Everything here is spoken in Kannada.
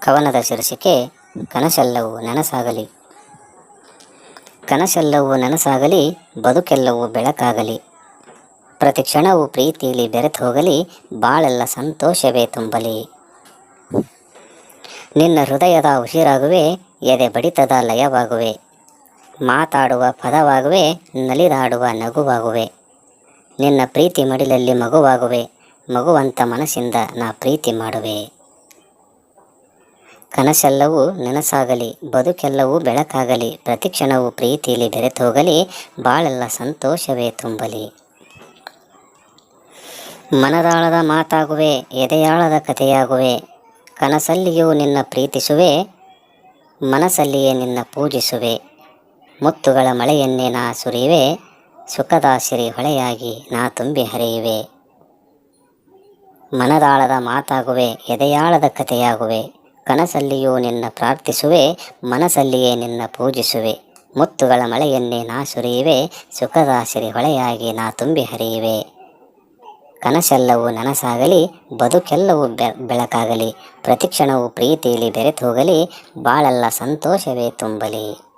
ಕವನದ ಶೀರ್ಷಿಕೆ ಕನಸೆಲ್ಲವೂ ನನಸಾಗಲಿ. ಕನಸೆಲ್ಲವೂ ನನಸಾಗಲಿ, ಬದುಕೆಲ್ಲವೂ ಬೆಳಕಾಗಲಿ. ಪ್ರತಿ ಕ್ಷಣವೂ ಪ್ರೀತಿಯಲ್ಲಿ ಬೆರೆತು ಹೋಗಲಿ, ಬಾಳೆಲ್ಲ ಸಂತೋಷವೇ ತುಂಬಲಿ. ನಿನ್ನ ಹೃದಯದ ಉಸಿರಾಗುವೆ, ಎದೆ ಬಡಿತದ ಲಯವಾಗುವೆ. ಮಾತಾಡುವ ಪದವಾಗುವೆ, ನಲಿದಾಡುವ ನಗುವಾಗುವೆ. ನಿನ್ನ ಪ್ರೀತಿ ಮಡಿಲಲ್ಲಿ ಮಗುವಾಗುವೆ, ಮಗುವಂತ ಮನಸ್ಸಿಂದ ನಾ ಪ್ರೀತಿ ಮಾಡುವೆ. ಕನಸೆಲ್ಲವೂ ನನಸಾಗಲಿ, ಬದುಕೆಲ್ಲವೂ ಬೆಳಕಾಗಲಿ. ಪ್ರತಿ ಕ್ಷಣವೂ ಪ್ರೀತಿಯಲ್ಲಿ ಬೆರೆತು ಹೋಗಲಿ, ಬಾಳೆಲ್ಲ ಸಂತೋಷವೇ ತುಂಬಲಿ. ಮನದಾಳದ ಮಾತಾಗುವೆ, ಎದೆಯಾಳದ ಕಥೆಯಾಗುವೆ. ಕನಸಲ್ಲಿಯೂ ನಿನ್ನ ಪ್ರೀತಿಸುವೆ, ಮನಸ್ಸಲ್ಲಿಯೇ ನಿನ್ನ ಪೂಜಿಸುವೆ. ಮುತ್ತುಗಳ ಮಳೆಯನ್ನೇ ನಾ ಸುರಿಯುವೆ, ಸುಖದ ಸಿರಿ ಹೊಳೆಯಾಗಿ ನಾ ತುಂಬಿ ಹರಿಯುವೆ. ಮನದಾಳದ ಮಾತಾಗುವೆ, ಎದೆಯಾಳದ ಕಥೆಯಾಗುವೆ. ಕನಸಲ್ಲಿಯೂ ನಿನ್ನ ಪ್ರಾರ್ಥಿಸುವೆ, ಮನಸ್ಸಲ್ಲಿಯೇ ನಿನ್ನ ಪೂಜಿಸುವೆ. ಮುತ್ತುಗಳ ಮಳೆಯನ್ನೇ ನಾ ಸುರಿಯುವೆ, ಸುಖದ ಸಿರಿ ಹೊಳೆಯಾಗಿ ನಾ ತುಂಬಿ ಹರಿಯುವೆ. ಕನಸೆಲ್ಲವೂ ನನಸಾಗಲಿ, ಬದುಕೆಲ್ಲವೂ ಬೆಳಕಾಗಲಿ. ಪ್ರತಿಕ್ಷಣವೂ ಪ್ರೀತಿಯಲ್ಲಿ ಬೆರೆತು ಹೋಗಲಿ, ಬಾಳೆಲ್ಲ ಸಂತೋಷವೇ ತುಂಬಲಿ.